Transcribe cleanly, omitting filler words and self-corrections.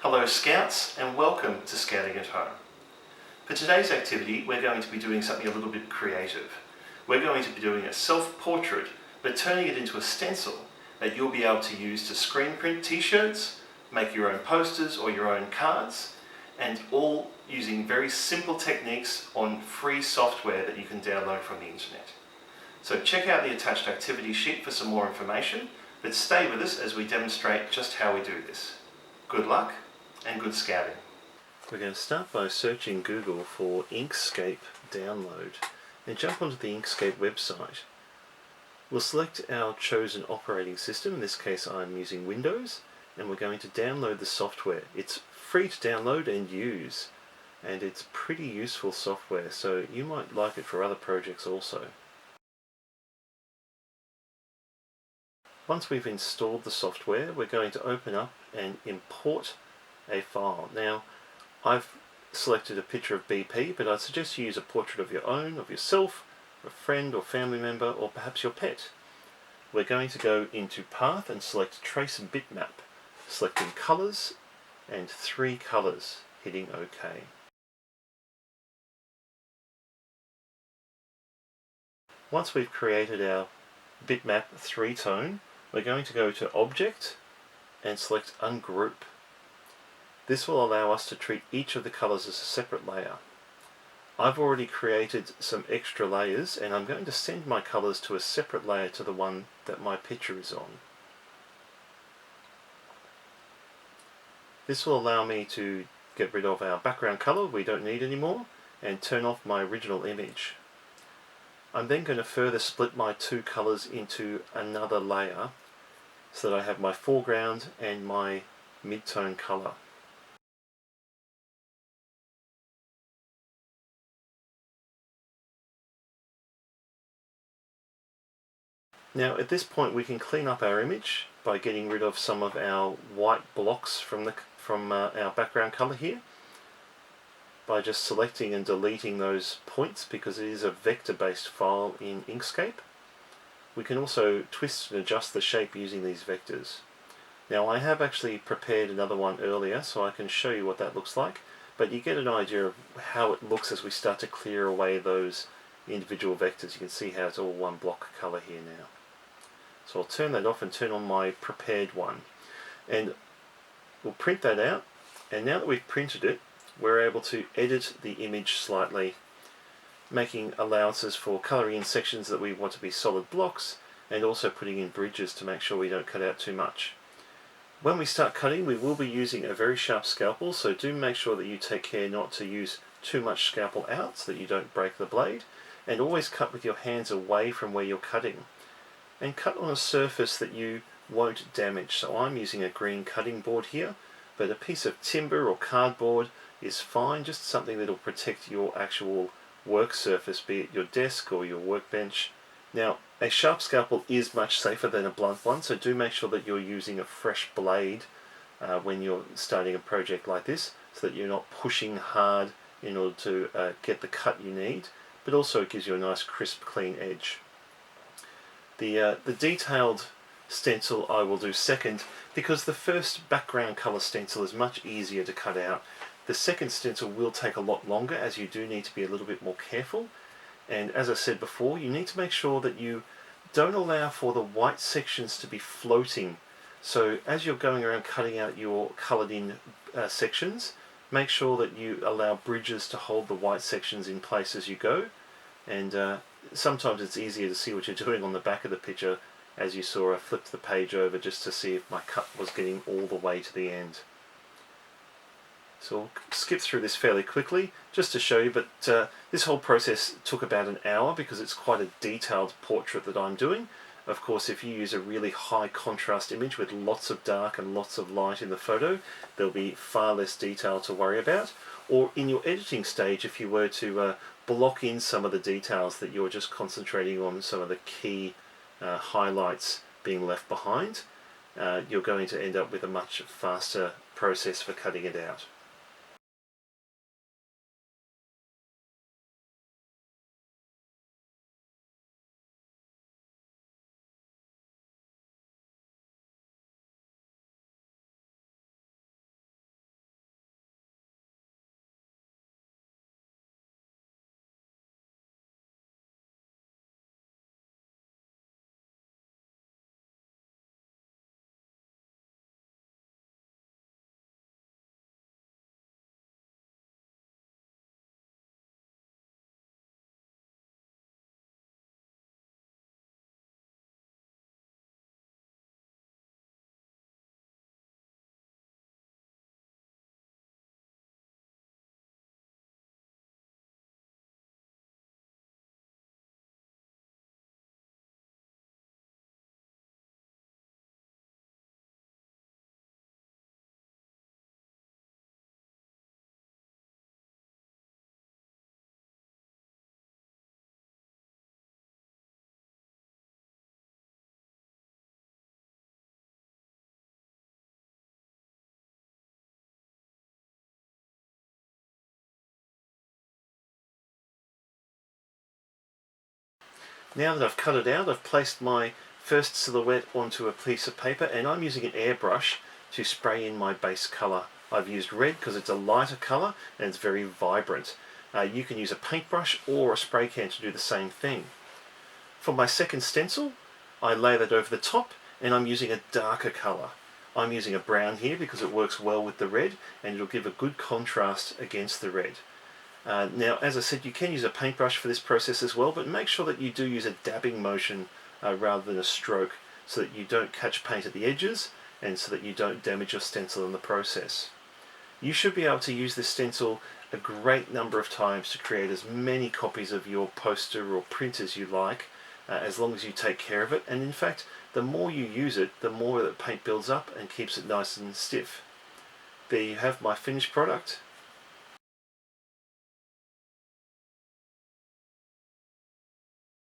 Hello Scouts and welcome to Scouting at Home. For today's activity we're going to be doing something a little bit creative. We're going to be doing a self-portrait but turning it into a stencil that you'll be able to use to screen print t-shirts, make your own posters or your own cards, and all using very simple techniques on free software that you can download from the internet. So check out the attached activity sheet for some more information, but stay with us as we demonstrate just how we do this. Good luck and good scouting. We're going to start by searching Google for Inkscape download and jump onto the Inkscape website. We'll select our chosen operating system, in this case I'm using Windows, and we're going to download the software. It's free to download and use, and it's pretty useful software, so you might like it for other projects also. Once we've installed the software, we're going to open up and import a file. Now, I've selected a picture of BP, but I'd suggest you use a portrait of your own, of yourself, a friend or family member, or perhaps your pet. We're going to go into Path and select Trace Bitmap, selecting Colors and 3 colors, hitting OK. Once we've created our bitmap 3-tone, we're going to go to Object and select Ungroup. This will allow us to treat each of the colors as a separate layer. I've already created some extra layers and I'm going to send my colors to a separate layer to the one that my picture is on. This will allow me to get rid of our background color we don't need anymore and turn off my original image. I'm then going to further split my 2 colors into another layer so that I have my foreground and my mid-tone color. Now at this point we can clean up our image by getting rid of some of our white blocks from our background color here, by just selecting and deleting those points because it is a vector-based file in Inkscape. We can also twist and adjust the shape using these vectors. Now I have actually prepared another one earlier so I can show you what that looks like, but you get an idea of how it looks as we start to clear away those individual vectors. You can see how it's all one block color here now. So I'll turn that off and turn on my prepared one. And we'll print that out, and now that we've printed it, we're able to edit the image slightly, making allowances for colouring in sections that we want to be solid blocks, and also putting in bridges to make sure we don't cut out too much. When we start cutting, we will be using a very sharp scalpel, so do make sure that you take care not to use too much scalpel out so that you don't break the blade, and always cut with your hands away from where you're cutting. And cut on a surface that you won't damage. So I'm using a green cutting board here, but a piece of timber or cardboard is fine, just something that will protect your actual work surface, be it your desk or your workbench. Now, a sharp scalpel is much safer than a blunt one, so do make sure that you're using a fresh blade when you're starting a project like this, so that you're not pushing hard in order to get the cut you need, but also it gives you a nice crisp, clean edge. The detailed stencil I will do second, because the first background color stencil is much easier to cut out. The second stencil will take a lot longer, as you do need to be a little bit more careful, and as I said before, you need to make sure that you don't allow for the white sections to be floating. So as you're going around cutting out your coloured in sections, make sure that you allow bridges to hold the white sections in place as you go, and sometimes it's easier to see what you're doing on the back of the picture. As you saw, I flipped the page over just to see if my cut was getting all the way to the end. So I'll skip through this fairly quickly just to show you, but this whole process took about an hour because it's quite a detailed portrait that I'm doing. Of course, if you use a really high contrast image with lots of dark and lots of light in the photo, there'll be far less detail to worry about. Or in your editing stage, if you were to block in some of the details that you're just concentrating on, some of the key highlights being left behind, you're going to end up with a much faster process for cutting it out. Now that I've cut it out, I've placed my first silhouette onto a piece of paper, and I'm using an airbrush to spray in my base colour. I've used red because it's a lighter colour and it's very vibrant. You can use a paintbrush or a spray can to do the same thing. For my second stencil, I lay that over the top and I'm using a darker colour. I'm using a brown here because it works well with the red and it'll give a good contrast against the red. Now, as I said, you can use a paintbrush for this process as well, but make sure that you do use a dabbing motion rather than a stroke so that you don't catch paint at the edges and so that you don't damage your stencil in the process. You should be able to use this stencil a great number of times to create as many copies of your poster or print as you like, as long as you take care of it. And in fact, the more you use it, the more that paint builds up and keeps it nice and stiff. There you have my finished product.